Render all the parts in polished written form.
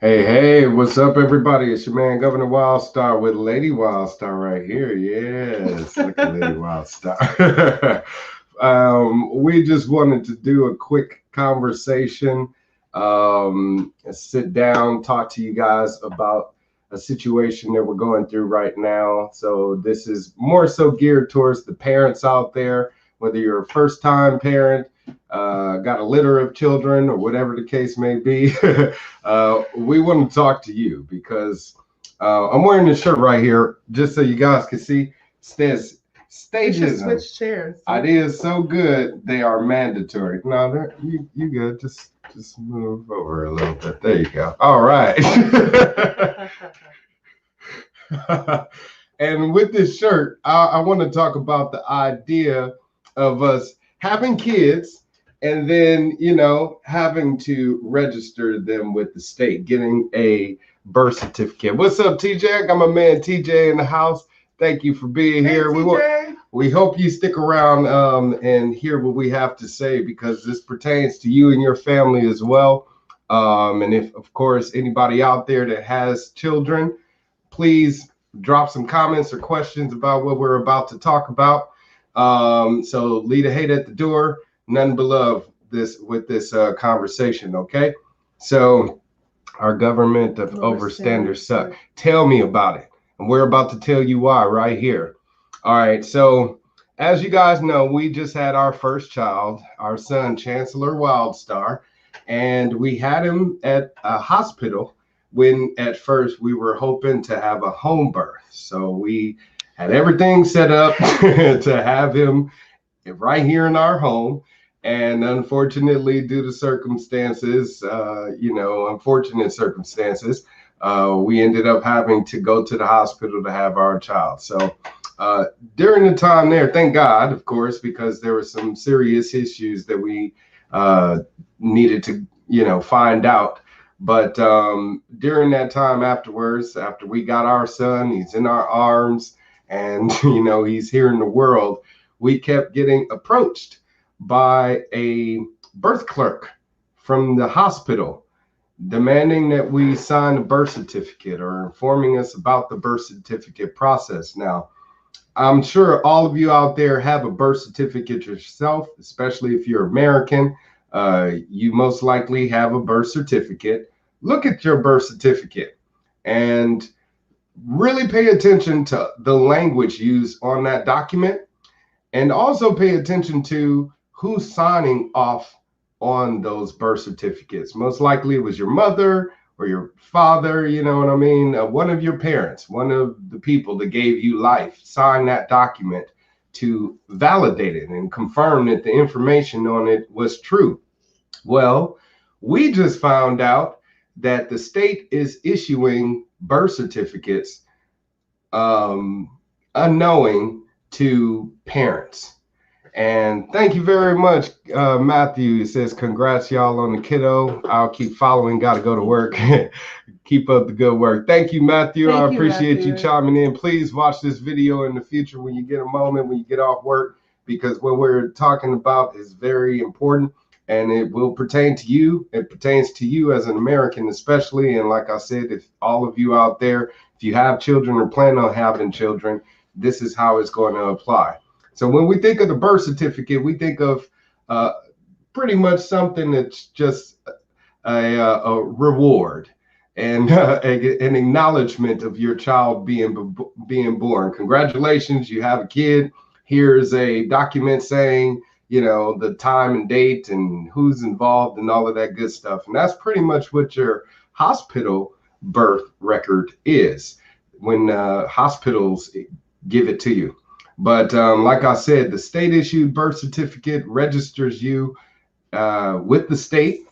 Hey, what's up, everybody? It's your man, Governor Wildstar, with Lady Wildstar right here. Yes, look at Lady Wildstar. We just wanted to do a quick conversation, sit down, talk to you guys about a situation that we're going through right now. So this is more so geared towards the parents out there, whether you're a first-time parent, got a litter of children, or whatever the case may be. We want to talk to you because I'm wearing this shirt right here, just so you guys can see. It says stages. Switch chairs. Ideas so good they are mandatory. No, you good. Just move over a little bit. There you go. All right. And with this shirt, I want to talk about the idea of us having kids and then, having to register them with the state, getting a birth certificate. What's up, TJ? I got my man TJ in the house. Thank you for being here. We hope you stick around and hear what we have to say, because this pertains to you and your family as well. And if, of course, anybody out there that has children, please drop some comments or questions about what we're about to talk about. So leave a hate at the door, none but love with this conversation, okay? So our government of overstanders suck. Tell me about it. And we're about to tell you why right here. All right, so as you guys know, we just had our first child, our son, Chancellor Wildstar, and we had him at a hospital when at first we were hoping to have a home birth. So we had everything set up to have him right here in our home. And unfortunately, due to circumstances, unfortunate circumstances, we ended up having to go to the hospital to have our child. So during the time there, thank God, of course, because there were some serious issues that we needed to, find out. But during that time afterwards, after we got our son, he's in our arms, and, he's here in the world, we kept getting approached by a birth clerk from the hospital demanding that we sign a birth certificate or informing us about the birth certificate process. Now, I'm sure all of you out there have a birth certificate yourself, especially if you're American. You most likely have a birth certificate. Look at your birth certificate and really pay attention to the language used on that document, and also pay attention to who's signing off on those birth certificates. Most likely it was your mother or your father, you know what I mean? One of your parents, one of the people that gave you life, signed that document to validate it and confirm that the information on it was true. Well, we just found out that the state is issuing birth certificates unknowing to parents. And thank you very much, Matthew. It says, congrats, y'all, on the kiddo. I'll keep following. Got to go to work. Keep up the good work. Thank you, Matthew. I appreciate you chiming in. Please watch this video in the future when you get a moment, when you get off work, because what we're talking about is very important, and it will pertain to you. It pertains to you as an American, especially. And like I said, if all of you out there, if you have children or plan on having children, this is how it's going to apply. So when we think of the birth certificate, we think of pretty much something that's just a reward and an acknowledgement of your child being born. Congratulations, you have a kid. Here's a document saying, the time and date and who's involved and all of that good stuff. And that's pretty much what your hospital birth record is when hospitals give it to you. But like I said, the state issued birth certificate registers you with the state,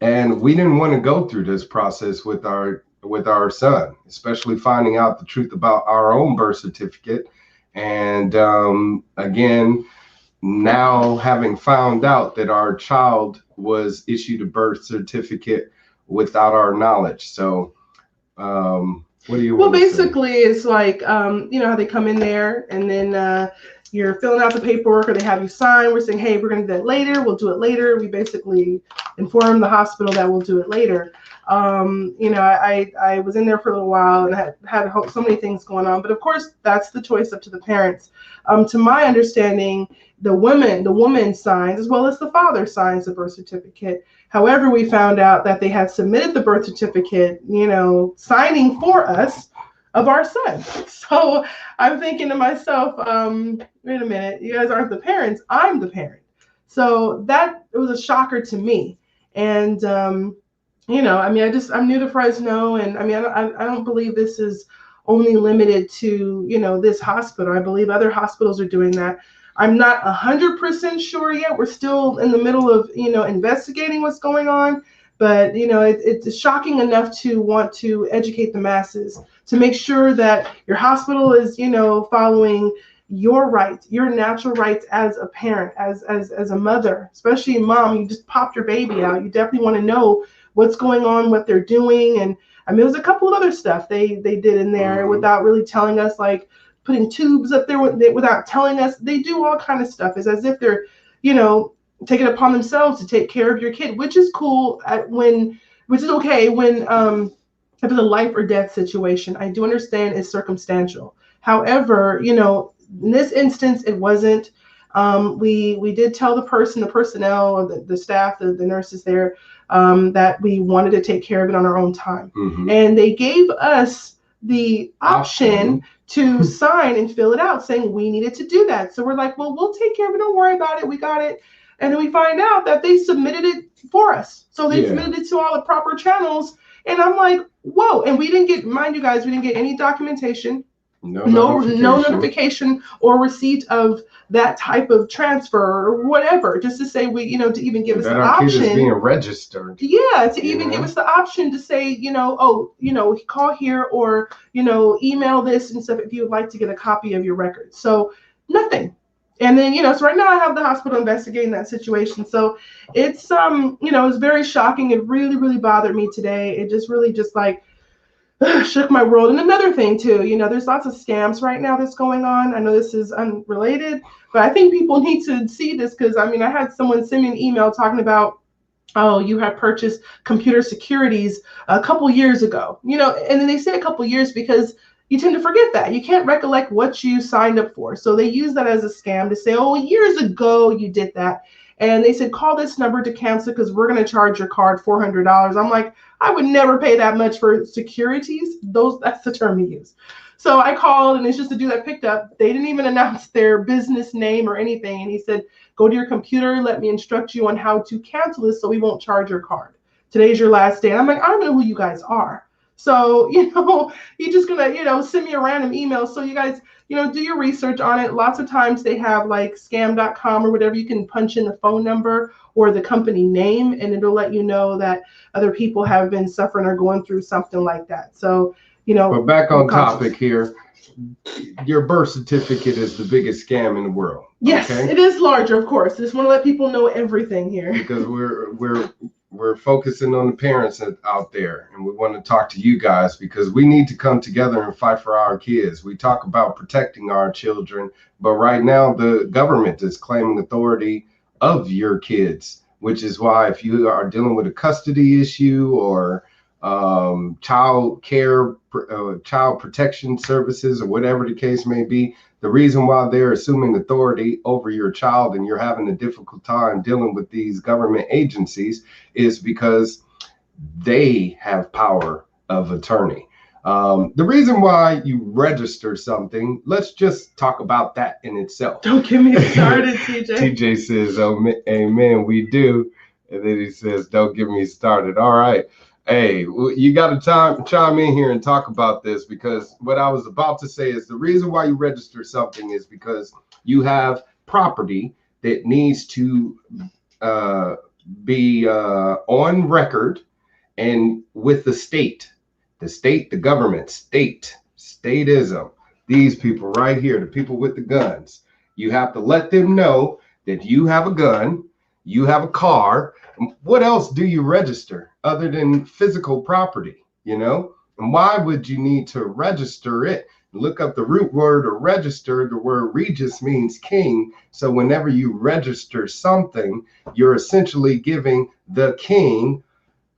and we didn't want to go through this process with our son, especially finding out the truth about our own birth certificate. And again, now having found out that our child was issued a birth certificate without our knowledge. So what do you want to say? Basically, it's like, how they come in there and then you're filling out the paperwork or they have you sign. We're saying, hey, we're going to do that later. We'll do it later. We basically inform the hospital that we'll do it later. I was in there for a little while and had so many things going on. But of course, that's the choice up to the parents. To my understanding, the woman signs as well as the father signs the birth certificate. However, we found out that they had submitted the birth certificate, signing for us of our son. So I'm thinking to myself, wait a minute, you guys aren't the parents, I'm the parent. So it was a shocker to me. And, I'm new to Fresno, and I don't believe this is only limited to, this hospital. I believe other hospitals are doing that. I'm not 100% sure yet. We're still in the middle of, investigating what's going on. But, it's shocking enough to want to educate the masses to make sure that your hospital is, following your rights, your natural rights as a parent, as a mother, especially a mom. You just popped your baby out. You definitely want to know what's going on, what they're doing. And there's a couple of other stuff they did in there without really telling us, like putting tubes up there without telling us. They do all kind of stuff. It's as if they're, take it upon themselves to take care of your kid, which is cool which is okay when if it's a life or death situation. I do understand it's circumstantial. However, in this instance, it wasn't. We did tell the personnel, or the staff, the nurses there, that we wanted to take care of it on our own time. And they gave us the option to sign and fill it out saying we needed to do that. So we're like, well, we'll take care of it. Don't worry about it. We got it. And then we find out that they submitted it for us. So they submitted it to all the proper channels. And I'm like, whoa. And we didn't get, mind you guys, we didn't get any documentation, no notification or receipt of that type of transfer or whatever, just to say to even give us the option. That our kid is being registered. Yeah, to even give us the option to say, call here or, email this and stuff if you would like to get a copy of your records. So nothing. And then, so right now I have the hospital investigating that situation. So it's, it's very shocking. It really, really bothered me today. It just really shook my world. And another thing too, there's lots of scams right now that's going on. I know this is unrelated, but I think people need to see this because, I had someone send me an email talking about, oh, you had purchased computer securities a couple years ago, and then they say a couple years because you tend to forget that. You can't recollect what you signed up for. So they use that as a scam to say, oh, years ago you did that. And they said, call this number to cancel because we're going to charge your card $400. I'm like, I would never pay that much for securities. That's the term he used. So I called, and it's just the dude that picked up. They didn't even announce their business name or anything. And he said, go to your computer. Let me instruct you on how to cancel this so we won't charge your card. Today's your last day. And I'm like, I don't know who you guys are. So, you're just going to, send me a random email. So you guys, do your research on it. Lots of times they have like scam.com or whatever. You can punch in the phone number or the company name, and it'll let you know that other people have been suffering or going through something like that. So, But back on topic here, your birth certificate is the biggest scam in the world. Yes, okay? It is larger, of course. I just want to let people know everything here. Because we're focusing on the parents out there, and we want to talk to you guys because we need to come together and fight for our kids. We talk about protecting our children, but right now the government is claiming authority of your kids, which is why if you are dealing with a custody issue or child care, child protection services, or whatever the case may be, the reason why they're assuming authority over your child and you're having a difficult time dealing with these government agencies is because they have power of attorney. The reason why you register something, let's just talk about that in itself. Don't get me started, TJ. TJ says, oh, amen, we do. And then he says, don't get me started. All right. Hey, you got to chime in here and talk about this, because what I was about to say is the reason why you register something is because you have property that needs to be on record and with the state, the government, statism, these people right here, the people with the guns. You have to let them know that you have a gun, you have a car. What else do you register other than physical property, And why would you need to register it? Look up the root word of register. The word regis means king. So whenever you register something, you're essentially giving the king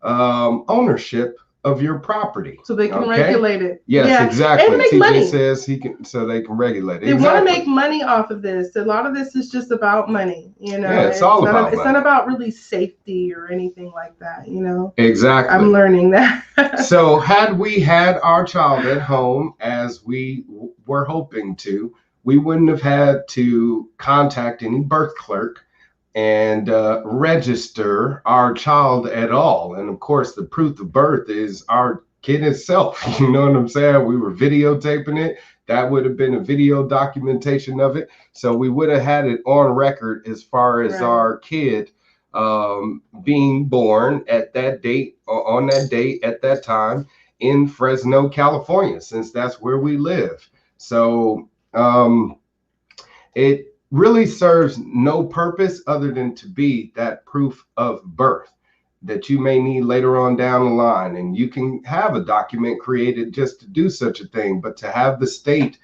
ownership of your property, so they can regulate it. Yes, yeah. exactly. And make TJ money. says he can, so they can regulate it. They want to make money off of this. A lot of this is just about money, you know. Yeah, it's all about money. It's not about really safety or anything like that, you know. Exactly. I'm learning that. So had we had our child at home as we were hoping to, we wouldn't have had to contact any birth clerk and register our child at all. And of course, the proof of birth is our kid itself. You know what I'm saying? We were videotaping it. That would have been a video documentation of it. So we would have had it on record as far as our kid being born at that date, or on that date at that time in Fresno, California, since that's where we live. So it really serves no purpose other than to be that proof of birth that you may need later on down the line. And you can have a document created just to do such a thing, but to have the state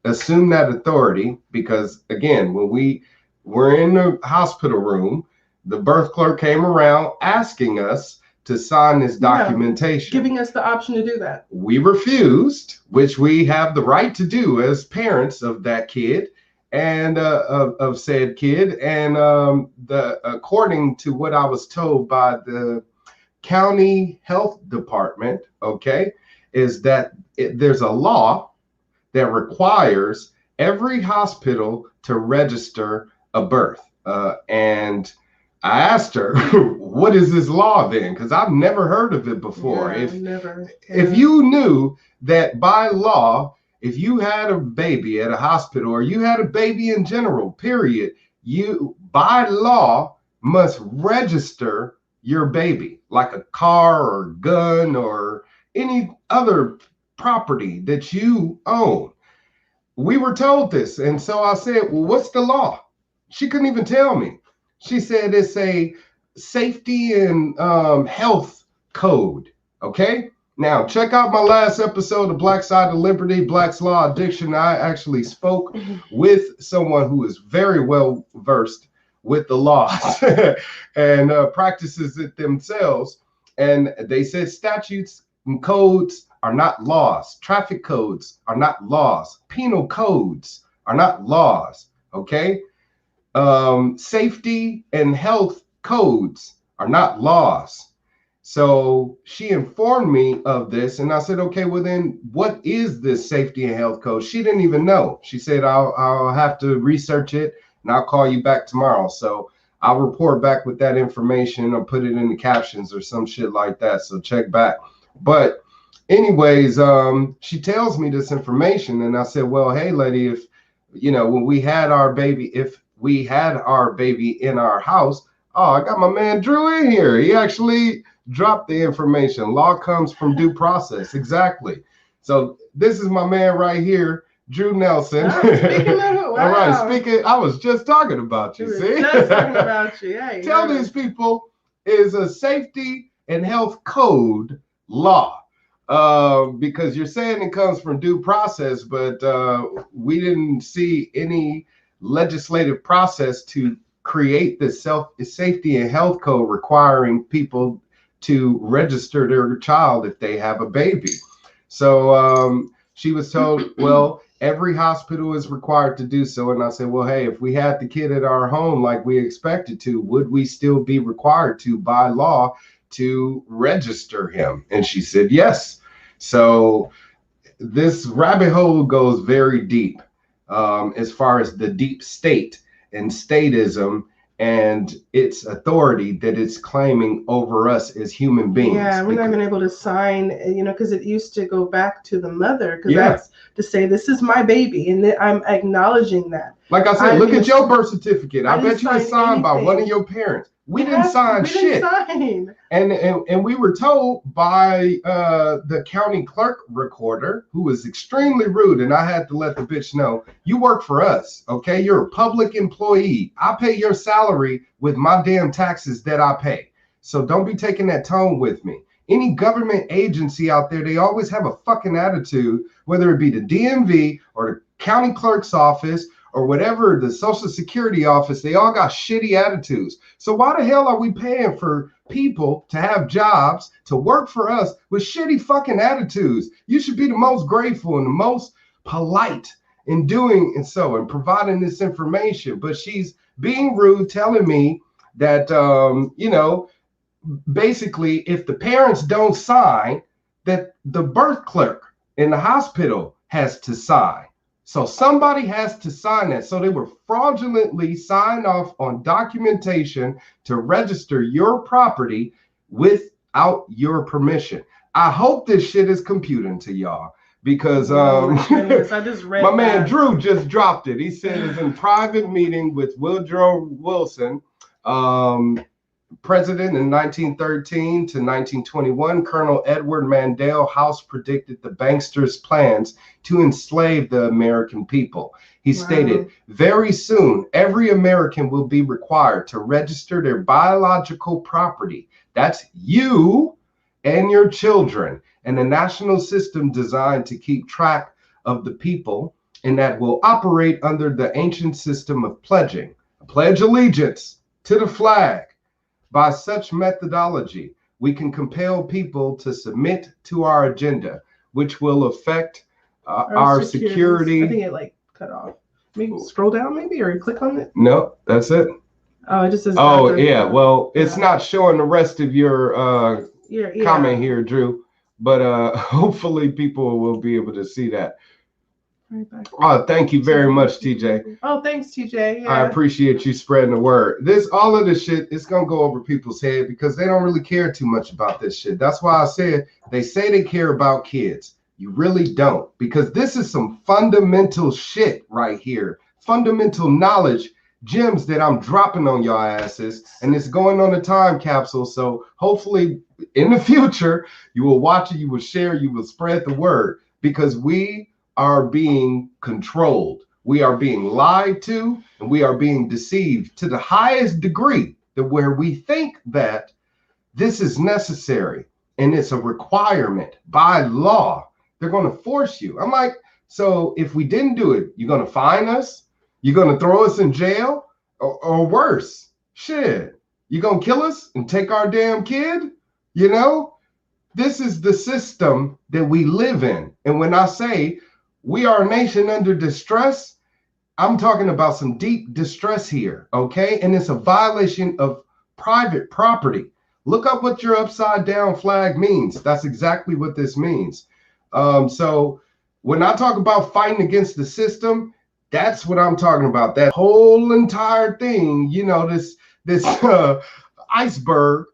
assume that authority, because again, when we were in the hospital room, the birth clerk came around asking us to sign this documentation, giving us the option to do that. We refused, which we have the right to do as parents of that kid and of said kid. And according to what I was told by the county health department, is that there's a law that requires every hospital to register a birth. And I asked her, what is this law then? Because I've never heard of it before. If you knew that by law, if you had a baby at a hospital or you had a baby in general, period, you by law must register your baby, like a car or gun or any other property that you own. We were told this. And so I said, well, what's the law? She couldn't even tell me. She said it's a safety and health code. Okay. Now, check out my last episode of Black Side of Liberty, Black's Law Addiction. I actually spoke with someone who is very well versed with the laws and practices it themselves. And they said statutes and codes are not laws. Traffic codes are not laws. Penal codes are not laws. Okay. Safety and health codes are not laws. So she informed me of this, and I said, okay, well then what is this safety and health code? She didn't even know. She said, I'll have to research it and I'll call you back tomorrow. So I'll report back with that information or put it in the captions or some shit like that. So check back. But anyways, she tells me this information, and I said, well, hey lady, if when we had our baby, if we had our baby in our house, oh, I got my man Drew in here. He actually dropped the information. Law comes from due process. Exactly. So this is my man right here, Drew Nelson. Wow. All right, speaking, I was just talking about you. See? Just talking about you. Hey, Tell these people is a safety and health code law. Because you're saying it comes from due process, but we didn't see any legislative process to create this safety and health code requiring people to register their child if they have a baby. So she was told, well, every hospital is required to do so. And I said, well, hey, if we had the kid at our home like we expected to, would we still be required to, by law, to register him? And she said, yes. So this rabbit hole goes very deep as far as the deep state and statism and its authority that it's claiming over us as human beings. Yeah, we're not even able to sign, because it used to go back to the mother, because that's to say, this is my baby, and I'm acknowledging that. Like I said, look at your birth certificate. I bet you it's signed by one of your parents. We didn't sign shit. And we were told by the county clerk recorder, who was extremely rude, and I had to let the bitch know, you work for us, okay? You're a public employee. I pay your salary with my damn taxes that I pay. So don't be taking that tone with me. any government agency out there, they always have a fucking attitude, whether it be the DMV or the county clerk's office or whatever, the Social Security office, they all got shitty attitudes. So why the hell are we paying for people to have jobs, to work for us with shitty fucking attitudes? You should be the most grateful and the most polite in doing and so and providing this information. But she's being rude, telling me that, basically, if the parents don't sign, that the birth clerk in the hospital has to sign. So somebody has to sign that. So they were fraudulently signed off on documentation to register your property without your permission. I hope this shit is computing to y'all, because I just read my man Drew just dropped it. He said it's in private meeting with Woodrow Wilson, president in 1913 to 1921, Colonel Edward Mandel House predicted the banksters' plans to enslave the American people. He stated, very soon, every American will be required to register their biological property. That's you and your children, and a national system designed to keep track of the people, and that will operate under the ancient system of pledging. Pledge allegiance to the flag. By such methodology, we can compel people to submit to our agenda, which will affect our security. I think it cut off. Maybe scroll down, maybe, or click on it. No, that's it. Oh, it just says. Oh, yeah. Well, it's not showing the rest of your comment here, Drew. But hopefully people will be able to see that. Oh, thank you very much, TJ. Oh, thanks, TJ. Yeah. I appreciate you spreading the word. All of this shit, it's going to go over people's head because they don't really care too much about this shit. That's why I said they say they care about kids. You really don't, because this is some fundamental shit right here. Fundamental knowledge gems that I'm dropping on your asses, and it's going on a time capsule. So hopefully in the future, you will watch it, you will share, you will spread the word, because we are being controlled. We are being lied to, and we are being deceived to the highest degree, that where we think that this is necessary and it's a requirement by law. They're going to force you. I'm like, so if we didn't do it, you're going to fine us? You're going to throw us in jail? Or worse, shit, you're going to kill us and take our damn kid? You know, this is the system that we live in. And when I say we are a nation under distress, I'm talking about some deep distress here, okay? And it's a violation of private property. Look up what your upside down flag means. That's exactly what this means. So when I talk about fighting against the system, that's what I'm talking about. That whole entire thing, you know, this iceberg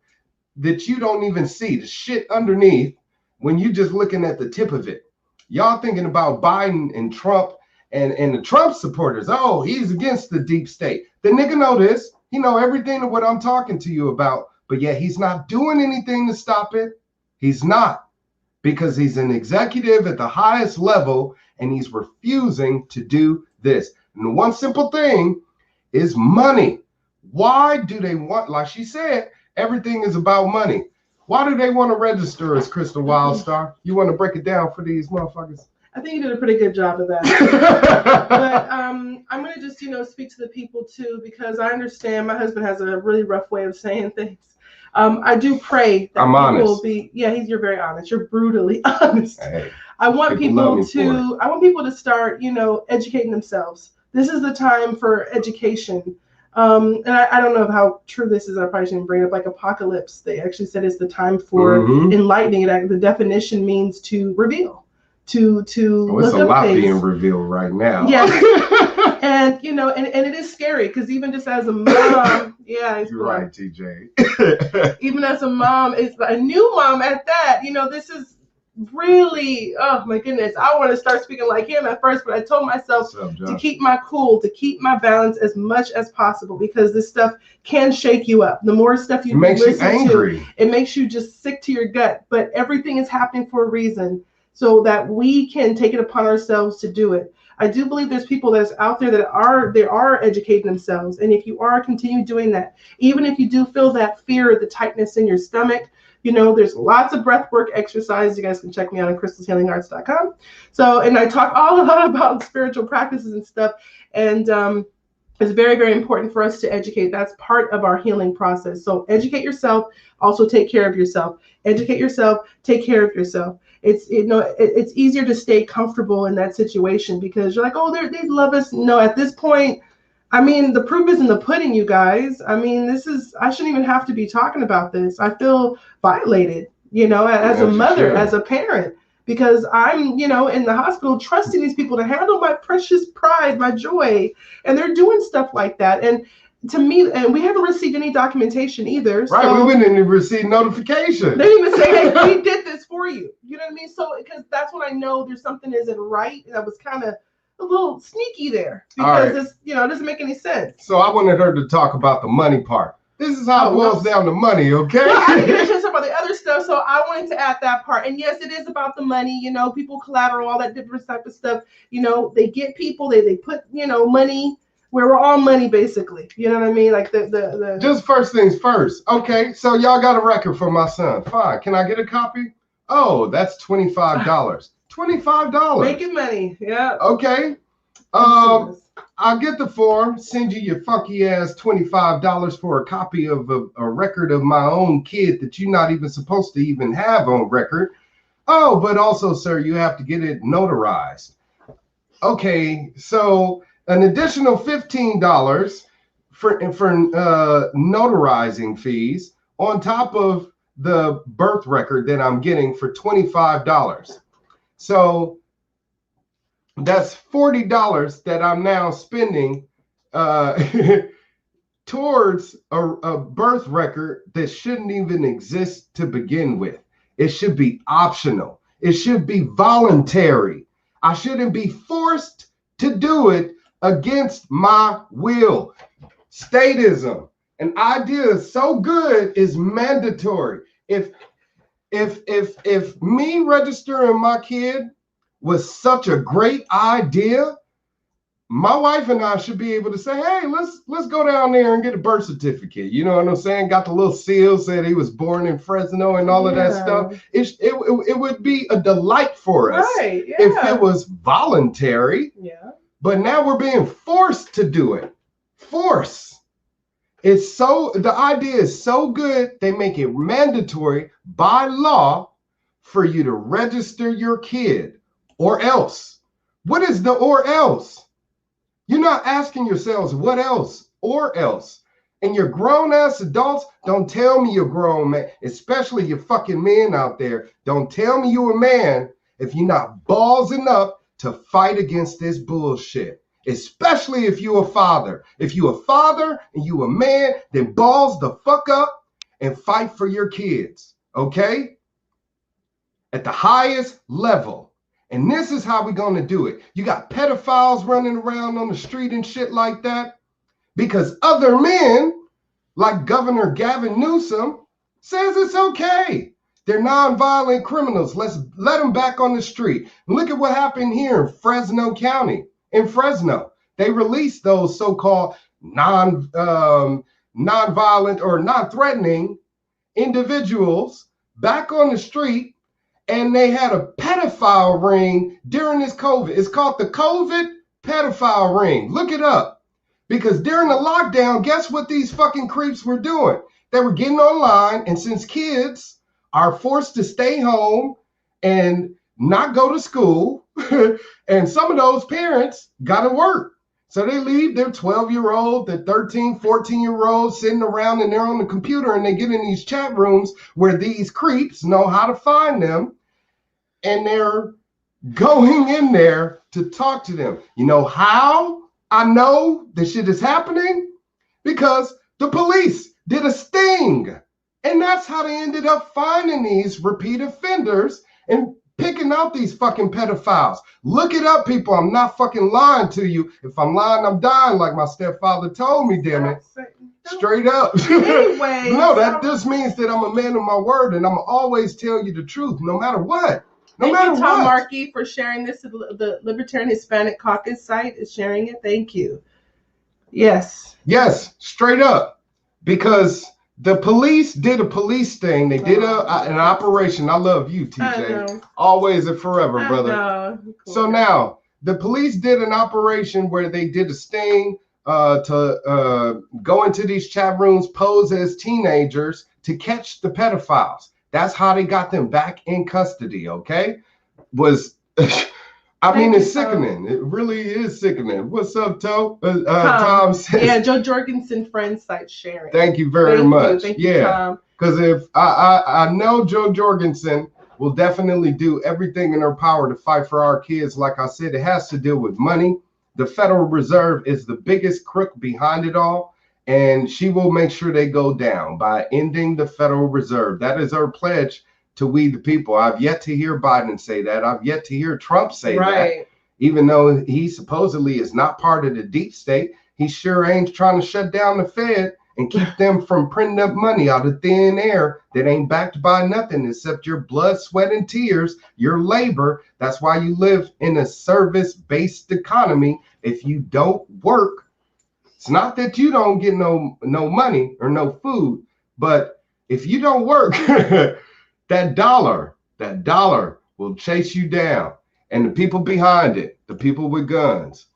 that you don't even see, the shit underneath, when you just looking at the tip of it. Y'all thinking about Biden and Trump and the Trump supporters. Oh, he's against the deep state. The nigga know this. He know everything of what I'm talking to you about, but yet he's not doing anything to stop it. He's not, because he's an executive at the highest level, and he's refusing to do this. And the one simple thing is money. Why do they want, like she said, everything is about money. Why do they want to register as Crystal Wildstar? You want to break it down for these motherfuckers? I think you did a pretty good job of that. But I'm going to just, speak to the people too, because I understand my husband has a really rough way of saying things. I do pray that people will be, you're very honest. You're brutally honest. Hey, I want people to start, educating themselves. This is the time for education. And I don't know how true this is. I probably shouldn't bring up like apocalypse. They actually said it's the time for enlightening. The definition means to reveal, to it's a lot things. Being revealed right now. Yeah. And and it is scary, because even just as a mom, you're right, TJ. Even as a mom, it's a new mom at that. This is really, oh my goodness, I want to start speaking like him at first, but I told myself to keep my cool, to keep my balance as much as possible, because this stuff can shake you up. The more stuff you listen to, it makes you just sick to your gut. But everything is happening for a reason, so that we can take it upon ourselves to do it. I do believe there's people that's out there that are educating themselves, and if you are, continue doing that. Even if you do feel that fear, the tightness in your stomach, There's lots of breath work exercises. You guys can check me out on crystalshealingarts.com. So, and I talk all a lot about spiritual practices and stuff. And it's very, very important for us to educate. That's part of our healing process. So educate yourself, also take care of yourself. Educate yourself, take care of yourself. It's easier to stay comfortable in that situation because you're like, oh, they love us. No, at this point, I mean, the proof is in the pudding, you guys. I mean, I shouldn't even have to be talking about this. I feel violated, as a mother, as a parent, because I'm, in the hospital trusting these people to handle my precious pride, my joy, and they're doing stuff like that. And to me, and we haven't received any documentation either. Right, so we didn't even receive notification. They didn't even say, hey, we did this for you. You know what I mean? So, because that's when I know there's something isn't right. And I was kind of a little sneaky there because it's, it doesn't make any sense. So I wanted her to talk about the money part. This is how it boils down to money, okay? Well, I didn't get to talk about the other stuff, so I wanted to add that part. And yes, it is about the money, people collateral, all that different type of stuff. They get people, they put, money where we're all money, basically. You know what I mean? Like the Just first things first. Okay, so y'all got a record for my son. Fine. Can I get a copy? Oh, that's $25. $25. Making money, yeah. Okay. I'll get the form, send you your funky ass $25 for a copy of a record of my own kid that you're not even supposed to even have on record. Oh, but also, sir, you have to get it notarized. Okay, so an additional $15 for notarizing fees on top of the birth record that I'm getting for $25. So that's $40 that I'm now spending towards a birth record that shouldn't even exist to begin with. It should be optional. It should be voluntary. I shouldn't be forced to do it against my will. Statism, an idea so good is mandatory. If me registering my kid was such a great idea, my wife and I should be able to say, hey, let's go down there and get a birth certificate. You know what I'm saying? Got the little seal, said he was born in Fresno and all of that stuff. It would be a delight for us if it was voluntary. Yeah. But now we're being forced to do it. Force. The idea is so good, they make it mandatory by law for you to register your kid. Or else. What is the or else? You're not asking yourselves what else or else. And you're grown ass adults, don't tell me you're grown man, especially you fucking men out there. Don't tell me you're a man if you're not ballsing up to fight against this bullshit. Especially if you're a father. If you're a father and you a man, then balls the fuck up and fight for your kids. Okay? At the highest level. And this is how we're going to do it. You got pedophiles running around on the street and shit like that because other men, like Governor Gavin Newsom, says it's okay. They're nonviolent criminals. Let's let them back on the street. Look at what happened here in Fresno County. In Fresno, they released those so-called nonviolent or non-threatening individuals back on the street. And they had a pedophile ring during this COVID. It's called the COVID pedophile ring. Look it up. Because during the lockdown, guess what these fucking creeps were doing? They were getting online. And since kids are forced to stay home and not go to school, and some of those parents got to work. So they leave their 12-year-old, their 13, 14-year-old sitting around and they're on the computer and they get in these chat rooms where these creeps know how to find them. And they're going in there to talk to them. You know how I know this shit is happening? Because the police did a sting. And that's how they ended up finding these repeat offenders and picking out these fucking pedophiles. Look it up, people. I'm not fucking lying to you. If I'm lying, I'm dying, like my stepfather told me, damn it. Straight up. Anyway. No, that just means that I'm a man of my word and I'm always tell you the truth, no matter what. No Thank matter you, Tom what. Markey, for sharing this. The Libertarian Hispanic Caucus site is sharing it. Thank you. Yes. Yes, straight up. Because The police did a police thing. They did an operation. I love you, TJ. Always and forever, brother. Cool. So now the police did an operation where they did a sting to go into these chat rooms, pose as teenagers to catch the pedophiles. That's how they got them back in custody. Okay, I mean, it's sickening. It really is sickening. What's up, Tom says, yeah, Joe Jorgensen friend site sharing. Thank you very much. Thank you, Tom. Because if I know Joe Jorgensen will definitely do everything in her power to fight for our kids. Like I said, it has to deal with money. The Federal Reserve is the biggest crook behind it all, and she will make sure they go down by ending the Federal Reserve. That is her pledge to we the people. I've yet to hear Biden say that. I've yet to hear Trump say that. Even though he supposedly is not part of the deep state, he sure ain't trying to shut down the Fed and keep them from printing up money out of thin air that ain't backed by nothing except your blood, sweat, and tears, your labor. That's why you live in a service-based economy. If you don't work, it's not that you don't get no money or no food, but if you don't work, that dollar will chase you down. And the people behind it, the people with guns.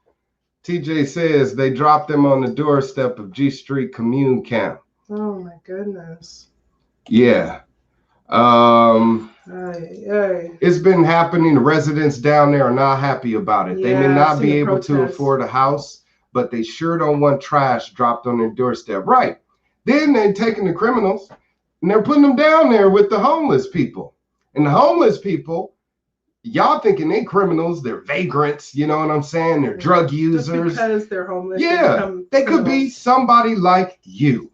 TJ says they dropped them on the doorstep of G Street Commune Camp. Oh my goodness. Yeah. It's been happening. The residents down there are not happy about it. Yeah, they may not be able to afford a house, but they sure don't want trash dropped on their doorstep. Right. Then they're taking the criminals and they're putting them down there with the homeless people. And the homeless people, y'all thinking they criminals, they're vagrants, you know what I'm saying? They're drug users. Just because they're homeless. Yeah, they could be somebody like you.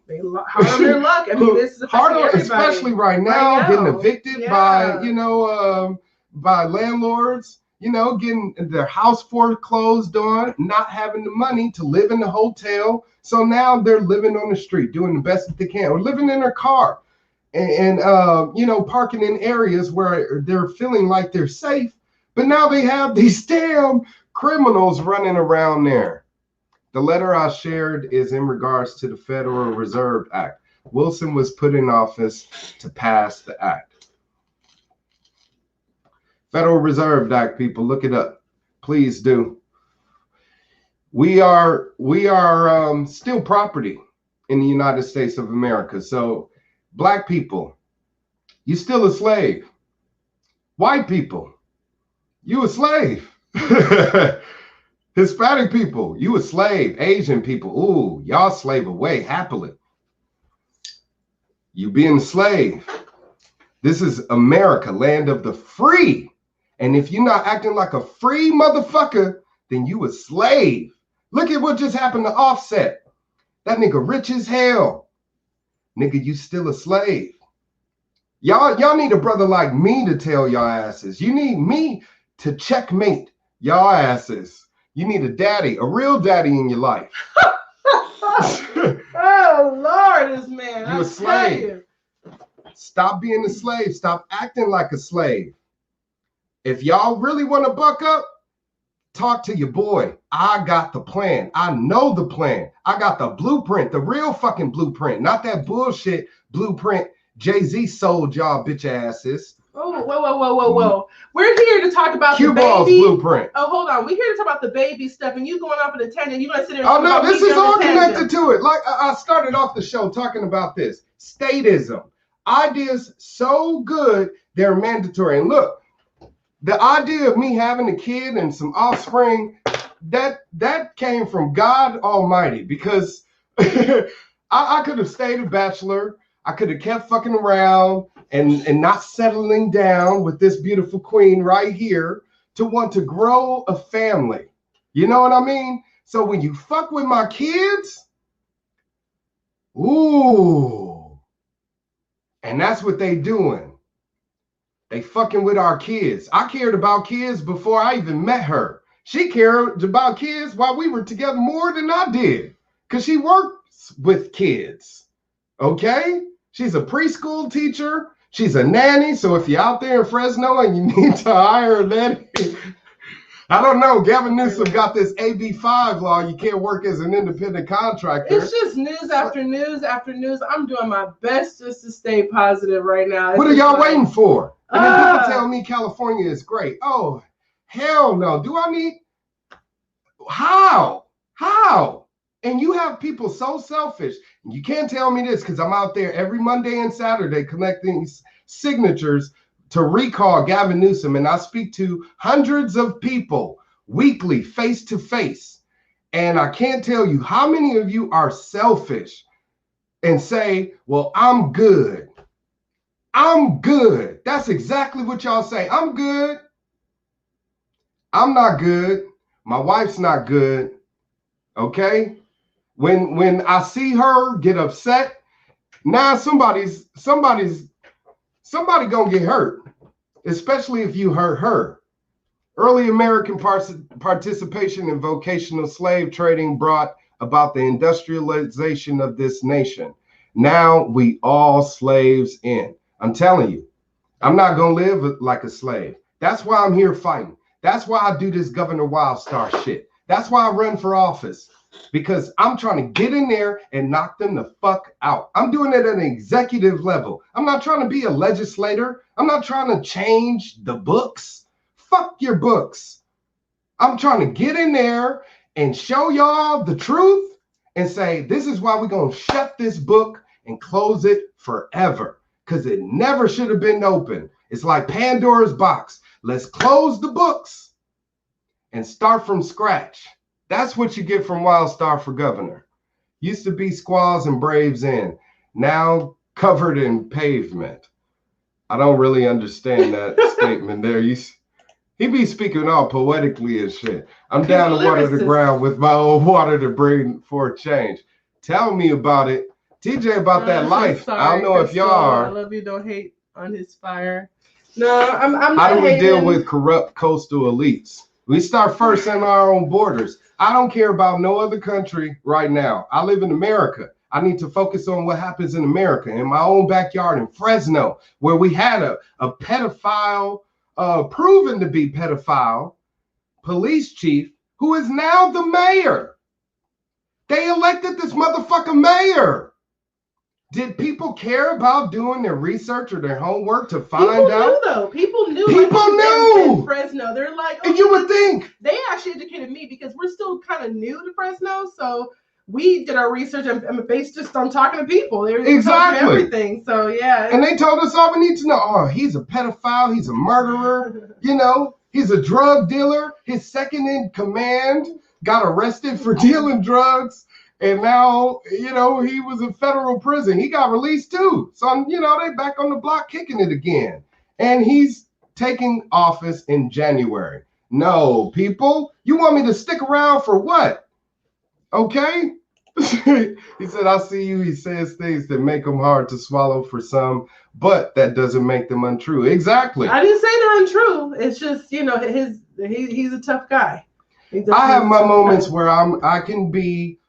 Hard on their luck. I mean, this is hard, especially right now, getting evicted by, by landlords, getting their house foreclosed on, not having the money to live in the hotel. So now they're living on the street, doing the best that they can, or living in their car. And parking in areas where they're feeling like they're safe, but now they have these damn criminals running around there. The letter I shared is in regards to the Federal Reserve Act. Wilson was put in office to pass the act. Federal Reserve Act, people, look it up. Please do. We are still property in the United States of America. So Black people, you still a slave. White people, you a slave. Hispanic people, you a slave. Asian people, ooh, y'all slave away happily. You being a slave. This is America, land of the free. And if you're not acting like a free motherfucker, then you a slave. Look at what just happened to Offset. That nigga rich as hell. Nigga, you still a slave. Y'all need a brother like me to tell y'all asses. You need me to checkmate y'all asses. You need a daddy, a real daddy in your life. Oh, Lord, this man. You a slave. Stop being a slave. Stop acting like a slave. If y'all really want to buck up, talk to your boy. I got the plan. I know the plan. I got the blueprint, the real fucking blueprint, not that bullshit blueprint Jay-Z sold y'all bitch asses. Oh, whoa. We're here to talk about the baby blueprint. Oh, hold on. We're here to talk about the baby stuff, and you going off in a tangent. You're going to sit there and oh, no, this is all connected to it. Like I started off the show talking about this. Statism. Ideas so good, they're mandatory. And look, the idea of me having a kid and some offspring, that came from God Almighty, because I could have stayed a bachelor. I could have kept fucking around and not settling down with this beautiful queen right here to want to grow a family. You know what I mean? So when you fuck with my kids, ooh, and that's what they doing. They fucking with our kids. I cared about kids before I even met her. She cared about kids while we were together more than I did, because she works with kids. Okay? She's a preschool teacher. She's a nanny. So if you're out there in Fresno and you need to hire a nanny, I don't know. Gavin Newsom got this AB5 law. You can't work as an independent contractor. It's just news after news after news. I'm doing my best just to stay positive right now. What are y'all waiting for? And then people tell me California is great. Oh, hell no. Do I need? How? And you have people so selfish. You can't tell me this because I'm out there every Monday and Saturday collecting signatures to recall Gavin Newsom. And I speak to hundreds of people weekly, face to face. And I can't tell you how many of you are selfish and say, well, I'm good. I'm good. That's exactly what y'all say. I'm good. I'm not good. My wife's not good. Okay? When I see her get upset, now somebody gonna get hurt, especially if you hurt her. Early American participation in vocational slave trading brought about the industrialization of this nation. Now we all slaves in. I'm telling you, I'm not gonna live like a slave. That's why I'm here fighting. That's why I do this Governor Wildstar shit. That's why I run for office. Because I'm trying to get in there and knock them the fuck out. I'm doing it at an executive level. I'm not trying to be a legislator. I'm not trying to change the books. Fuck your books. I'm trying to get in there and show y'all the truth and say, this is why we're going to shut this book and close it forever. Because it never should have been open. It's like Pandora's box. Let's close the books and start from scratch. That's what you get from Wildstar for governor. Used to be squaws and braves in, now covered in pavement. I don't really understand that statement there. He be speaking all poetically and shit. I'm down to water the ground with my own water to bring for a change. Tell me about it. TJ, about that life. Sorry, I don't know if y'all are. I love you. Don't hate on his fire. No, I'm not How do we hating. deal with corrupt coastal elites? We start first in our own borders. I don't care about no other country right now. I live in America. I need to focus on what happens in America, in my own backyard in Fresno, where we had a pedophile, proven to be pedophile, police chief, who is now the mayor. They elected this motherfucking mayor. Did people care about doing their research or their homework to find out? People knew. People knew. In Fresno, they're like, and you would think. They actually educated me because we're still kind of new to Fresno, so we did our research and based just on talking to people. They were exactly everything. So yeah. And they told us all we need to know. Oh, he's a pedophile. He's a murderer. You know, he's a drug dealer. His second in command got arrested for dealing drugs. And now, you know, he was in federal prison. He got released too. So, you know, they back on the block kicking it again. And he's taking office in January. No, people, you want me to stick around for what? Okay? He said, I see you. He says things that make them hard to swallow for some, but that doesn't make them untrue. Exactly. I didn't say they're untrue. It's just, you know, he's a tough guy. I have my moments where I can be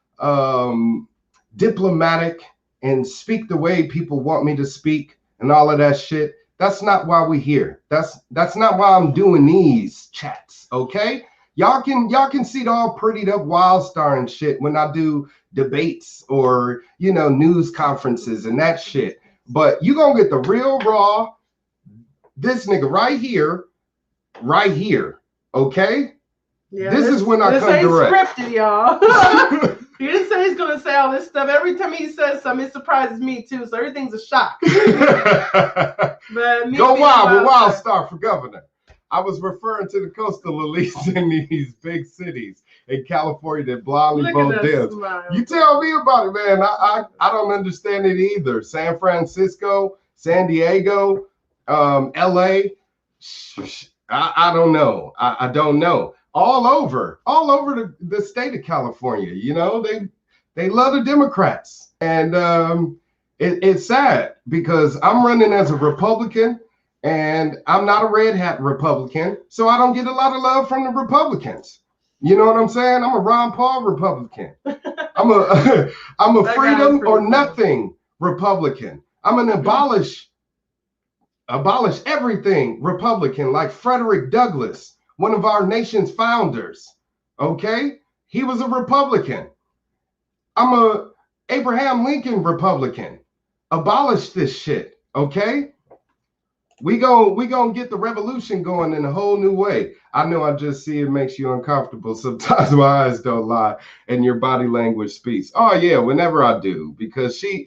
diplomatic and speak the way people want me to speak and all of that shit. That's not why we're here. That's not why I'm doing these chats. Okay, y'all can see the all prettied up Wildstar and shit when I do debates or, you know, news conferences and that shit. But you gonna get the real raw, this nigga right here. Okay. Yeah, this is when I come ain't direct. Scripted, y'all. He didn't say he's going to say all this stuff. Every time he says something, it surprises me too. So everything's a shock. But go wild with Wildstar for governor. I was referring to the coastal elites in these big cities in California that blindly vote Dems. You tell me about it, man. I don't understand it either. San Francisco, San Diego, LA. I don't know. I don't know. All over the state of California, you know, they love the Democrats. And it's sad because I'm running as a Republican and I'm not a red hat Republican. So I don't get a lot of love from the Republicans. You know what I'm saying? I'm a Ron Paul Republican. I'm a freedom or nothing Republican. I'm an abolish everything Republican, like Frederick Douglass one of our nation's founders. Okay? He was a Republican. I'm a Abraham Lincoln Republican. Abolish this shit. Okay? We gonna get the revolution going in a whole new way. I know I just see it makes you uncomfortable. Sometimes my eyes don't lie and your body language speaks. Oh yeah, whenever I do, because she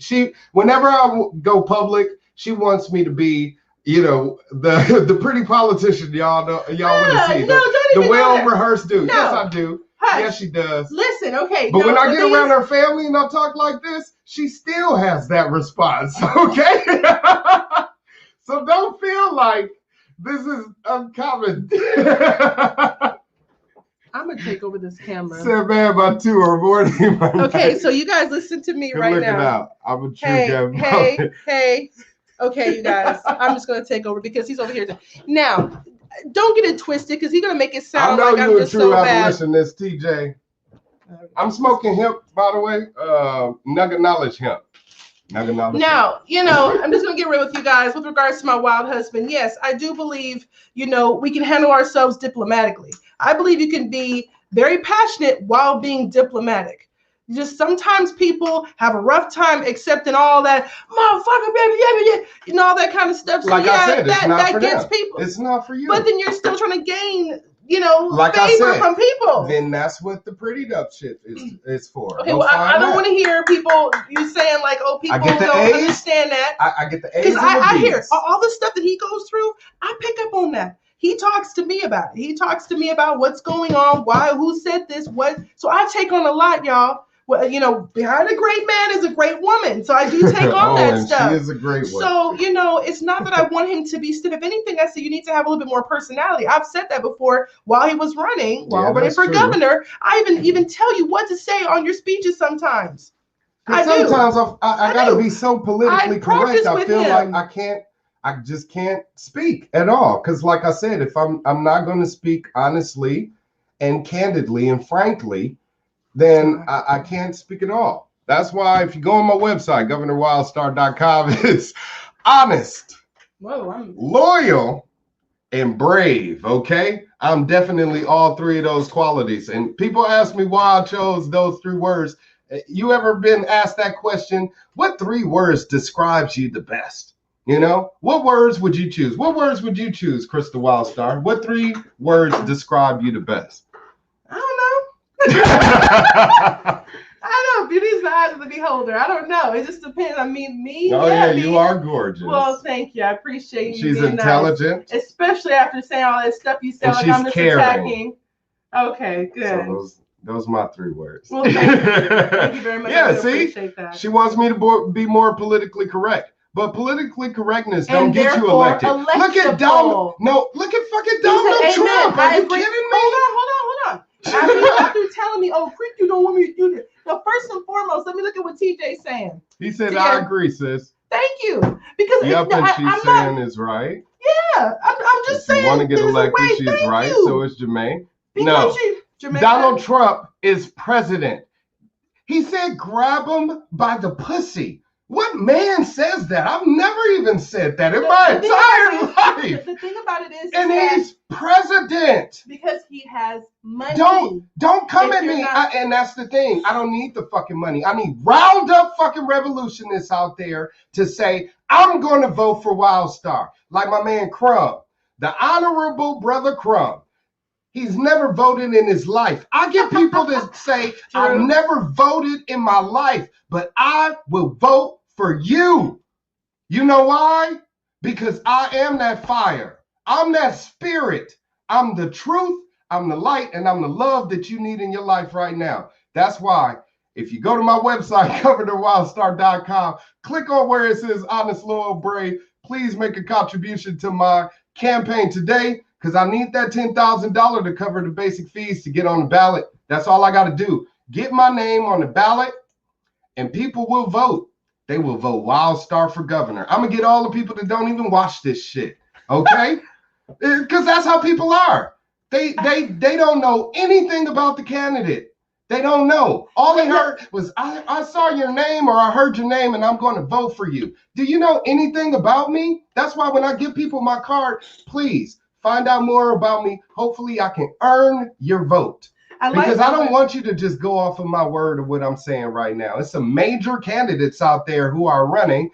whenever I go public, she wants me to be, the pretty politician y'all want to see. The well-rehearsed dude. No. Yes, I do. Hush. Yes, she does. Listen, okay. But when I get around her family and I talk like this, she still has that response. Okay. So don't feel like this is uncommon. I'm going to take over this camera. Said man by two or more. Okay, so you guys listen to me right now. Out. I'm a true guy. Hey. Okay, you guys. I'm just going to take over because he's over here. Now, don't get it twisted because he's going to make it sound like I'm just so bad. I know you're a true abolitionist, TJ. I'm smoking hemp, by the way. Nugget Knowledge hemp. Now, I'm just going to get real with you guys with regards to my wild husband. Yes, I do believe, we can handle ourselves diplomatically. I believe you can be very passionate while being diplomatic. Just sometimes people have a rough time accepting all that motherfucker, baby, all that kind of stuff. So like I said, that gets people. It's not for you. But then you're still trying to gain favor from people. Then that's what the prettied up shit is for. Okay, well, I don't want to hear people you saying like, oh, people don't understand that. I get the A's. I hear all the stuff that he goes through. I pick up on that. He talks to me about it. He talks to me about what's going on, why, who said this, what. So I take on a lot, y'all. Well, behind a great man is a great woman. So I do take on that stuff. She is a great one. So, it's not that I want him to be stiff. If anything, I say you need to have a little bit more personality. I've said that before while he was running for governor. I even tell you what to say on your speeches sometimes. Sometimes I got to be so politically correct. I feel like I just can't speak at all. Because like I said, if I'm not going to speak honestly and candidly and frankly, then I can't speak at all. That's why if you go on my website, governorwildstar.com, it's honest, loyal, and brave, okay? I'm definitely all three of those qualities. And people ask me why I chose those 3 words. You ever been asked that question? What 3 words describes you the best? What words would you choose? What words would you choose, Krista Wildstar? What 3 words describe you the best? I don't know. I don't know. Beauty's the eyes of the beholder. I don't know. It just depends. I mean, me. Oh yeah, you are gorgeous. Well, thank you. I appreciate you. She's intelligent, nice. Especially after saying all that stuff you said. Like I'm just attacking. Okay, good. So those are my 3 words. Well, thank you. Thank you very much. Yeah, appreciate that. She wants me to be more politically correct. But politically correctness don't get you elected. Look at Donald. No, look at fucking Donald Trump. Are you kidding me? Hold on. After you got through telling me, oh, Creek, you don't want me to do this. So first and foremost, let me look at what TJ's saying. He said, I agree, sis. Thank you. Because she's saying is right. Yeah, I'm just saying. You want to get elected, she's right. So is Jermaine. No, Donald Trump is president. He said, grab him by the pussy. What man says that? I've never even said that in my entire life. The thing about it is, and he's president because he has money. Don't come at me. And that's the thing. I don't need the fucking money. I need round up fucking revolutionists out there to say I'm going to vote for Wildstar, like my man Crumb, the honorable brother Crumb. He's never voted in his life. I get people that say, I've never voted in my life, but I will vote for you. You know why? Because I am that fire. I'm that spirit. I'm the truth. I'm the light, and I'm the love that you need in your life right now. That's why if you go to my website, governorwildstar.com, click on where it says honest, loyal, brave. Please make a contribution to my campaign today, because I need that $10,000 to cover the basic fees to get on the ballot. That's all I got to do. Get my name on the ballot, and people will vote. They will vote Wildstar for governor. I'm going to get all the people that don't even watch this shit, okay? Because that's how people are. They don't know anything about the candidate. They don't know. All they heard was, I saw your name, or I heard your name, and I'm going to vote for you. Do you know anything about me? That's why when I give people my card, please find out more about me. Hopefully I can earn your vote. Because I don't want you to just go off of my word of what I'm saying right now. It's some major candidates out there who are running.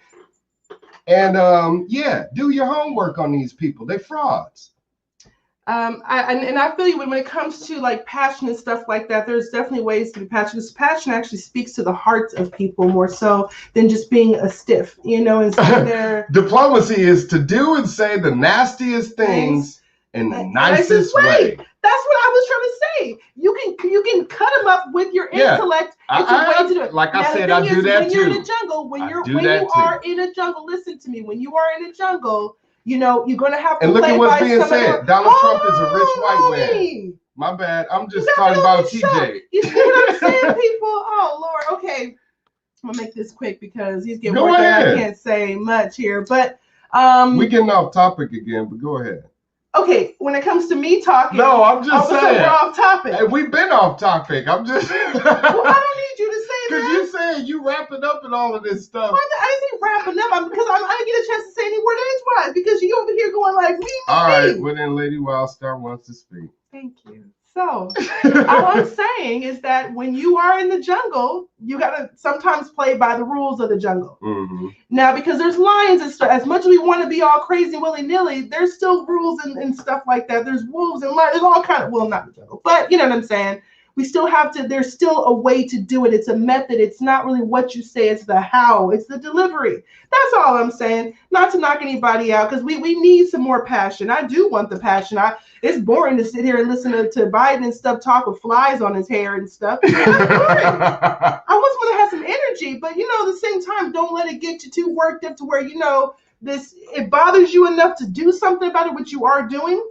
And yeah, do your homework on these people. They're frauds. I feel you when it comes to like passion and stuff like that, there's definitely ways to be passionate. Passion actually speaks to the hearts of people more so than just being a stiff, you know, and there. Diplomacy is to do and say the nastiest things in the nicest way. That's what I was trying to say. You can cut them up with your intellect. It's a way to do it. Like I said, I do that too. When you're in a jungle, when you are in a jungle, listen to me. When you are in a jungle, you know, you're going to have to and look play at what's by being said. Donald Trump is a rich white man. My bad. I'm just talking about TJ. You see what I'm saying, people? Oh, Lord. Okay. I'm going to make this quick because he's getting worked out. I can't say much here. But we're getting off topic again, but go ahead. Okay, when it comes to me talking, no, I'm just saying we're off topic. Hey, we've been off topic. I'm just. Well, I don't need you to say that. Because you saying you wrapping up and all of this stuff. Well, I didn't think wrapping up because I didn't get a chance to say any word edgewise because you over here going like me. All right, well then, Lady Wildstar wants to speak. Thank you. So, all I'm saying is that when you are in the jungle, you got to sometimes play by the rules of the jungle. Mm-hmm. Now, because there's lines and stuff, as much as we want to be all crazy willy-nilly, there's still rules and stuff like that. There's wolves and lions. There's all kind of, well, not the jungle, but you know what I'm saying? We still have to, there's still a way to do it. It's a method. It's not really what you say. It's the how. It's the delivery. That's all I'm saying. Not to knock anybody out because we need some more passion. I do want the passion. It's boring to sit here and listen to Biden and stuff talk with flies on his hair and stuff. I always want to have some energy, but you know, at the same time, don't let it get you too worked up to where, you know, it bothers you enough to do something about it, which you are doing.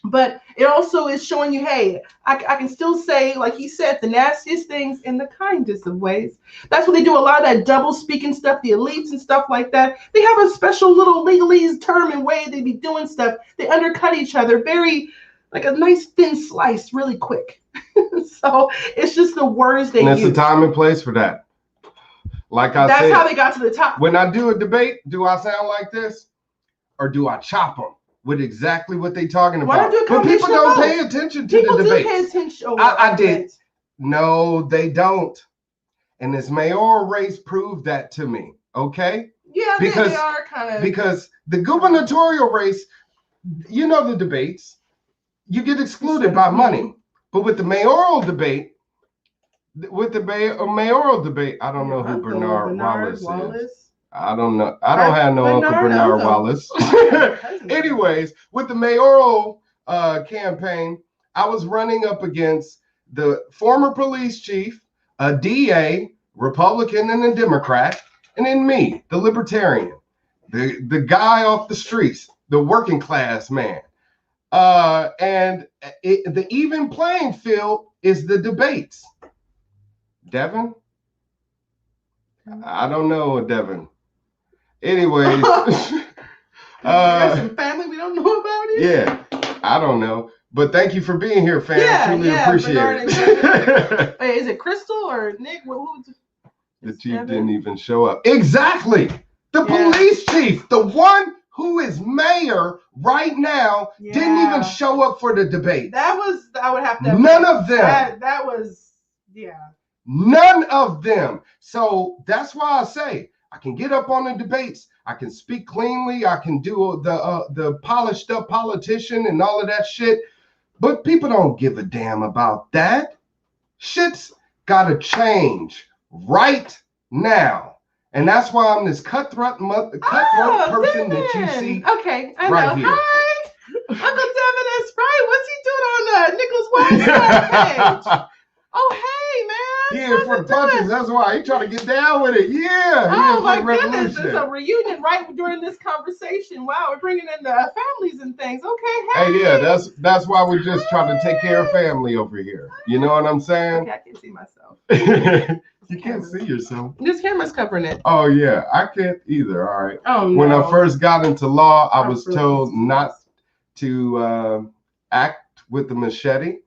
But it also is showing you, hey, I can still say, like he said, the nastiest things in the kindest of ways. That's what they do. A lot of that double speaking stuff, the elites and stuff like that. They have a special little legalese term and way they be doing stuff. They undercut each other very, like a nice thin slice, really quick. So it's just the words they use. And it's a time and place for that. Like I said, that's how they got to the top. When I do a debate, do I sound like this, or do I chop them with exactly what they're talking about? But people don't pay attention to the debates. People do pay attention. I did. No, they don't. And this mayoral race proved that to me. Okay. Yeah, because they are kind of. Because the gubernatorial race, you know, the debates, you get excluded by money. But with the mayoral debate, I don't know who Bernard Wallace is. I don't know. I don't have no Uncle Bernard Wallace. Anyways, with the mayoral campaign, I was running up against the former police chief, a DA, Republican and a Democrat, and then me, the libertarian, the guy off the streets, the working class man. And the even playing field is the debates. Devin? I don't know, Devin. Anyways. Some family we don't know about it? Yeah, I don't know. But thank you for being here, fam. I truly appreciate it. Wait, is it Crystal or Nick? The chief didn't even show up. Exactly. The police chief, the one who is mayor right now, didn't even show up for the debate. That was, I would have to. None of them. That was, None of them. So that's why I say I can get up on the debates. I can speak cleanly. I can do the polished up politician and all of that shit. But people don't give a damn about that. Shit's got to change right now. And that's why I'm this cutthroat person that you see. Okay, I right know. Here. Hi, Uncle Devin is right. What's he doing on Nicholas Wildstar page? Oh, hey, man. Yeah, for the punches. That's why he trying to get down with it. Yeah. Oh, my goodness. It's a reunion right during this conversation. Wow, we're bringing in the families and things. Okay, hey, yeah, that's why we're just trying to take care of family over here. You know what I'm saying? Okay, I can see myself. You can't see yourself. This camera's covering it. Oh, yeah. I can't either. All right. Oh, no. When I first got into law, I was told not to act with the machete.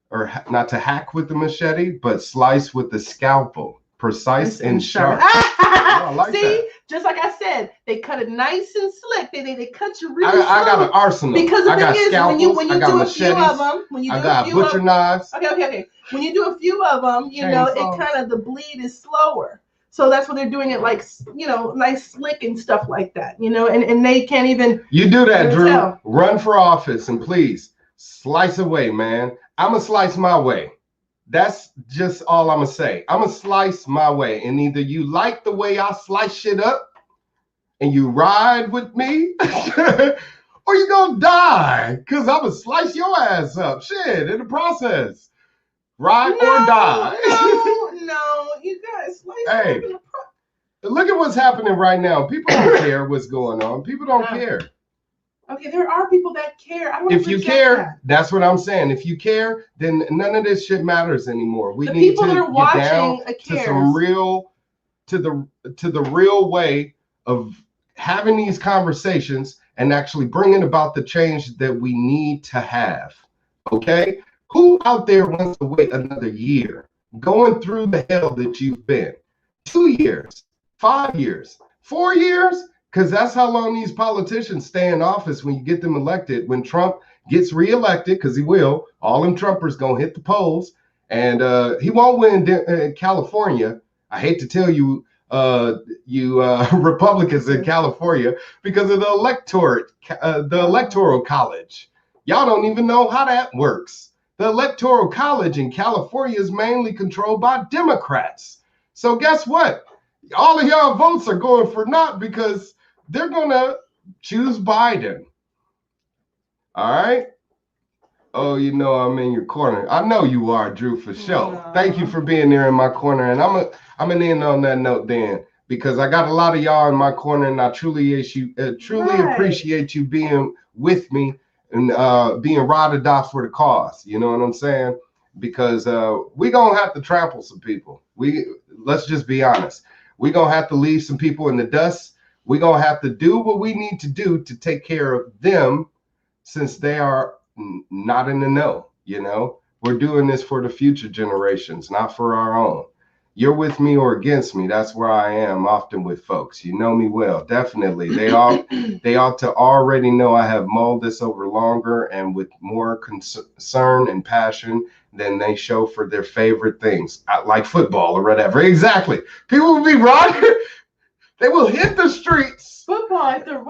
Or not to hack with the machete, but slice with the scalpel. Precise and sharp. I like See, Just like I said, they cut it nice and slick. They cut you really slow. I got an arsenal. Because the thing is, when you I got do machetes, a few of them, when you do I got a few butcher knives. Okay. When you do a few of them, you know, it kind of, the bleed is slower. So that's what they're doing it like, you know, nice slick and stuff like that, you know, and they can't even. You do that, Drew. Tell. Run for office and please slice away, man. I'm going to slice my way. That's just all I'm going to say. I'm going to slice my way. And either you like the way I slice shit up and you ride with me or you're going to die because I'm going to slice your ass up. Shit, in the process. Ride or die. No, you guys. Hey, look at what's happening right now. People don't care what's going on. People don't care. Okay, there are people that care. I don't. If you care, that's what I'm saying. If you care, then none of this shit matters anymore. We need to get down to some real, to the real way of having these conversations and actually bringing about the change that we need to have. Okay. Who out there wants to wait another year, going through the hell that you've been? 2 years, 5 years, 4 years? Because that's how long these politicians stay in office when you get them elected. When Trump gets reelected, because he will, all them Trumpers going to hit the polls. And he won't win in California. I hate to tell you, Republicans in California, because of the electoral college. Y'all don't even know how that works. The Electoral College in California is mainly controlled by Democrats. So guess what? All of y'all votes are going for not because they're going to choose Biden. All right? Oh, you know I'm in your corner. I know you are, Drew, for sure. No. Thank you for being there in my corner. And I'm gonna end on that note then, because I got a lot of y'all in my corner, and I truly appreciate you being with me and being ride or die for the cause. You know what I'm saying? Because we're going to have to trample some people. Let's just be honest. We're going to have to leave some people in the dust. We're going to have to do what we need to do to take care of them, since they are not in the know. You know, we're doing this for the future generations, not for our own. You're with me or against me. That's where I am often with folks. You know me well. Definitely. They ought to already know I have mulled this over longer and with more concern and passion than they show for their favorite things, like football or whatever. Exactly. People will be rocking. They will hit the streets. Football. What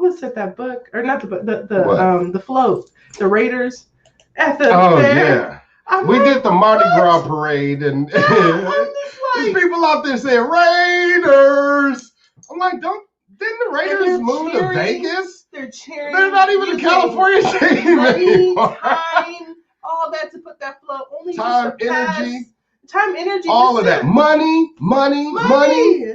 was it? That book, or not the book? The float. The Raiders at the fair. Yeah. We did the Mardi Gras parade, and there's people out there saying Raiders. I'm like, didn't the Raiders move to Vegas? They're cheering. They're not even the California team anymore. Time, all that to put that flow. Only time, energy, all of that. Money.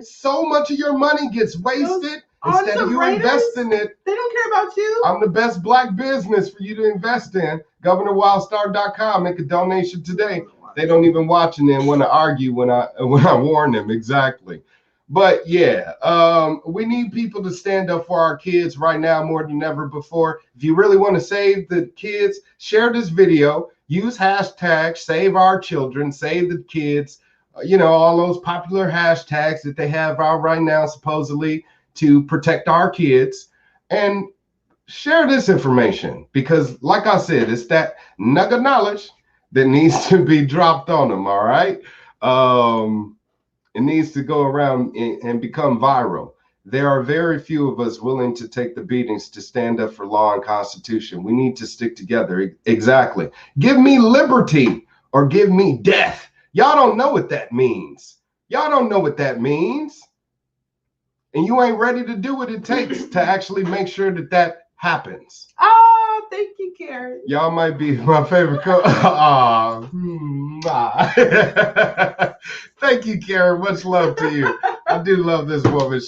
So much of your money gets wasted. Instead of you investing it, they don't care about you. I'm the best black business for you to invest in. GovernorWildstar.com. Make a donation today. They don't even watch and then want to argue when I warn them. Exactly. But yeah, we need people to stand up for our kids right now more than ever before. If you really want to save the kids, share this video. Use hashtag Save Our Children, Save the Kids. You know, all those popular hashtags that they have out right now, supposedly, to protect our kids, and share this information, because like I said, it's that nugget of knowledge that needs to be dropped on them. All right. It needs to go around and become viral. There are very few of us willing to take the beatings to stand up for law and constitution. We need to stick together. Exactly. Give me liberty or give me death. Y'all don't know what that means. And you ain't ready to do what it takes to actually make sure that happens. Oh, thank you, Karen. Y'all might be my favorite Thank you, Karen. Much love to you. I do love this woman.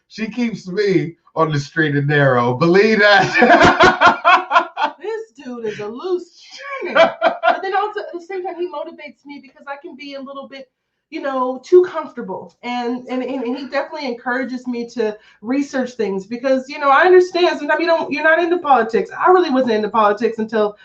She keeps me on the straight and narrow. Believe that. This dude is a loose cannon. But then also at the same time, he motivates me because I can be a little bit, too comfortable. And he definitely encourages me to research things because, I understand sometimes you're not into politics. I really wasn't into politics until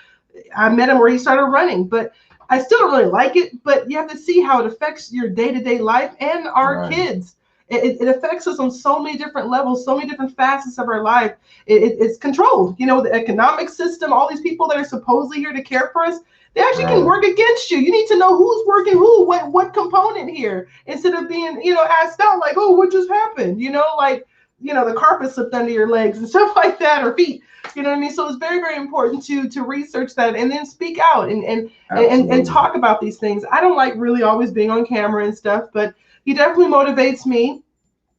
I met him where he started running. But I still don't really like it, but you have to see how it affects your day-to-day life and our kids. It affects us on so many different levels, so many different facets of our life. It's controlled. You know, the economic system, all these people that are supposedly here to care for us, they actually can work against you. You need to know who's working who, what component here, instead of being, asked out like, oh, what just happened? Like, the carpet slipped under your legs and stuff like that, or feet. You know what I mean? So it's very, very important to research that and then speak out and talk about these things. I don't like really always being on camera and stuff, but he definitely motivates me,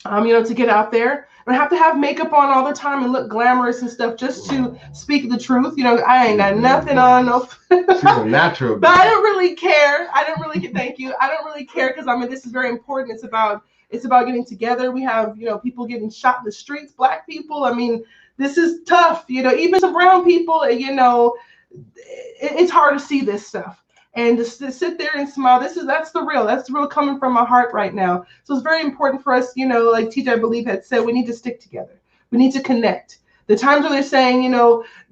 to get out there. And I have to have makeup on all the time and look glamorous and stuff just to speak the truth. I ain't got nothing on. No. She's a natural. But I don't really care. Thank you. I don't really care because this is very important. It's about getting together. We have, people getting shot in the streets, Black people. This is tough. Even some brown people, it's hard to see this stuff. And just to sit there and smile, that's the real coming from my heart right now. So it's very important for us, like TJ, I believe, had said, we need to stick together. We need to connect. The times where they're saying,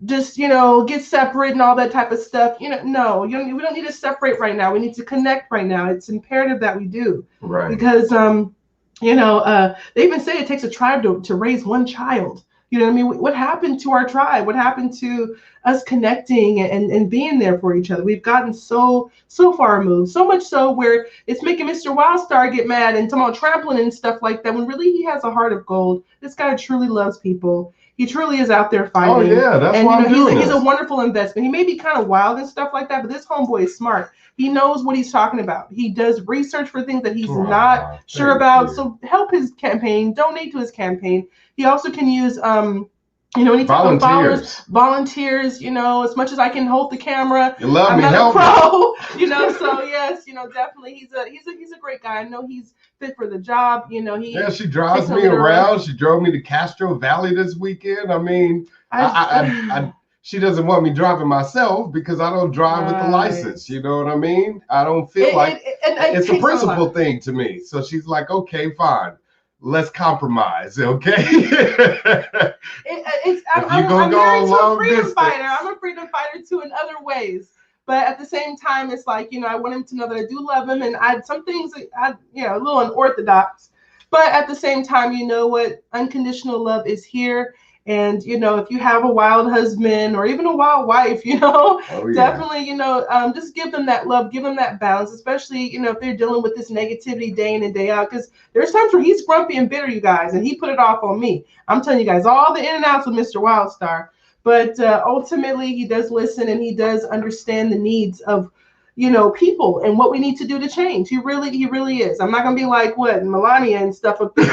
just, get separate and all that type of stuff, no, we don't need to separate right now. We need to connect right now. It's imperative that we do. Right. Because, they even say it takes a tribe to raise one child. You know what I mean? What happened to our tribe? What happened to us connecting and being there for each other? We've gotten so far removed, so much so where it's making Mr. Wildstar get mad and talking about trampling and stuff like that, when really he has a heart of gold. This guy truly loves people. He truly is out there fighting. Oh yeah, that's why he's a wonderful investment. He may be kind of wild and stuff like that, but this homeboy is smart. He knows what he's talking about. He does research for things that he's not sure about. So help his campaign, donate to his campaign. He also can use, anytime volunteers, as much as I can hold the camera. You love I'm me, not help a pro, so yes, definitely he's a great guy. I know he's fit for the job. She drives me around. She drove me to Castro Valley this weekend. She doesn't want me driving myself because I don't drive with the license. You know what I mean? I don't feel it's a principle thing to me. So she's like, okay, fine. Let's compromise, okay? I'm married to a freedom fighter. I'm a freedom fighter too in other ways. But at the same time, it's like, I want him to know that I do love him. And some things, a little unorthodox. But at the same time, what? Unconditional love is here. And, if you have a wild husband or even a wild wife, definitely, just give them that love, give them that balance, especially, if they're dealing with this negativity day in and day out, because there's times where he's grumpy and bitter, you guys, and he put it off on me. I'm telling you guys all the in and outs with Mr. Wildstar, but ultimately he does listen and he does understand the needs of, people and what we need to do to change. He really is. I'm not going to be like what Melania and stuff up there.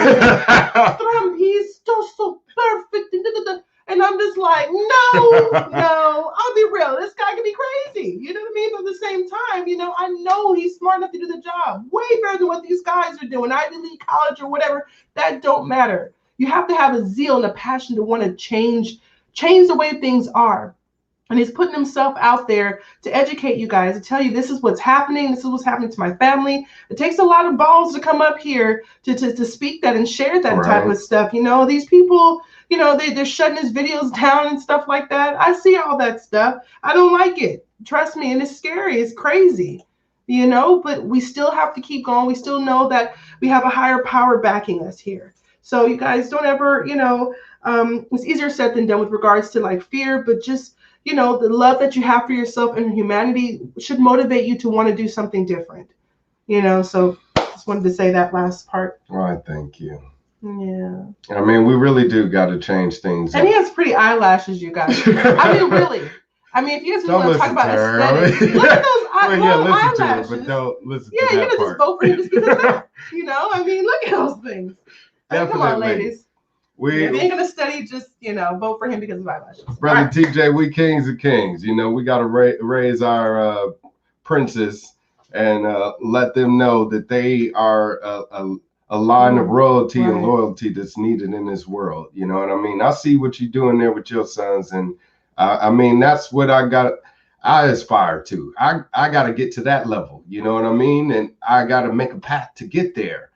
He's just so perfect. And I'm just like, no, I'll be real. This guy can be crazy. You know what I mean? But at the same time, I know he's smart enough to do the job way better than what these guys are doing. Ivy League college or whatever, that don't matter. You have to have a zeal and a passion to want to change the way things are. And he's putting himself out there to educate you guys, to tell you this is what's happening. This is what's happening to my family. It takes a lot of balls to come up here to speak that and share that type of stuff. These people, they're shutting his videos down and stuff like that. I see all that stuff. I don't like it. Trust me. And it's scary. It's crazy, but we still have to keep going. We still know that we have a higher power backing us here. So you guys don't ever, it's easier said than done with regards to like fear, but just, the love that you have for yourself and humanity should motivate you to want to do something different, so just wanted to say that last part. All right. Thank you. Yeah. We really do got to change things. And he has pretty eyelashes, you guys. Really. If you guys want to talk about aesthetics, look at those eyelashes. To it, but don't listen to that you're going to just vote for him just because of that. Look at those things. Come on, ladies. If you ain't gonna study, just vote for him because of eyelashes. Brother TJ, we kings of kings. We gotta raise our princes and let them know that they are a line of royalty and loyalty that's needed in this world. You know what I mean? I see what you're doing there with your sons, and that's what I aspire to. I gotta get to that level. You know what I mean? And I gotta make a path to get there.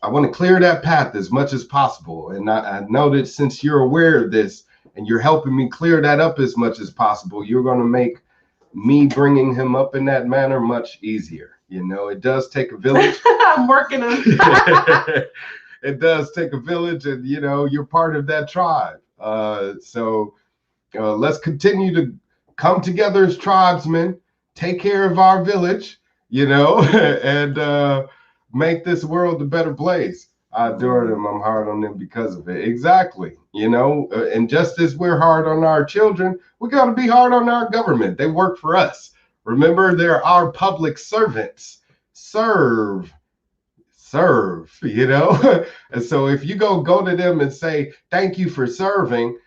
I want to clear that path as much as possible. And I know that since you're aware of this and you're helping me clear that up as much as possible, you're going to make me bringing him up in that manner much easier. You know, it does take a village. I'm working on that. It does take a village, and you know, you're part of that tribe. So let's continue to come together as tribesmen, take care of our village, you know, and make this world a better place. I adore them. I'm hard on them because of it. Exactly. You know, and just as we're hard on our children, we got to be hard on our government. They work for us. Remember, they're our public servants. Serve, you know. And so if you go to them and say, thank you for serving,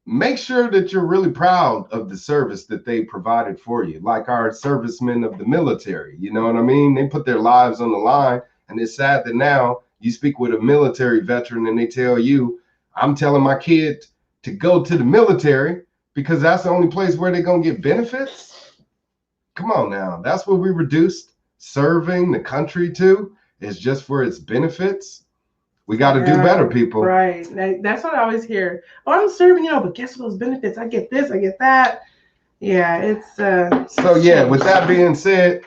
make sure that you're really proud of the service that they provided for you, like our servicemen of the military. You know what I mean? They put their lives on the line, and it's sad that now you speak with a military veteran and they tell you, I'm telling my kid to go to the military because that's the only place where they're going to get benefits. Come on now. That's what we reduced serving the country to, is just for its benefits. We got to do better, people. Right. That's what I always hear. Oh, I'm serving, you know, but guess what? Those benefits, I get this, I get that. Yeah, it's so yeah, with that being said,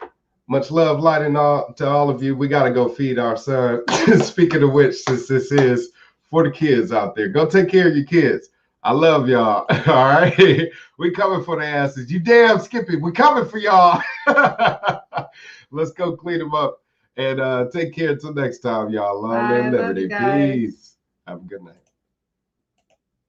much love, light, and all to all of you. We got to go feed our son. Speaking of which, since this is for the kids out there, go take care of your kids. I love y'all. All right. We coming for the asses. You damn Skippy. We coming for y'all. Let's go clean them up. And take care until next time, y'all. Long and liberty. Peace. Have a good night.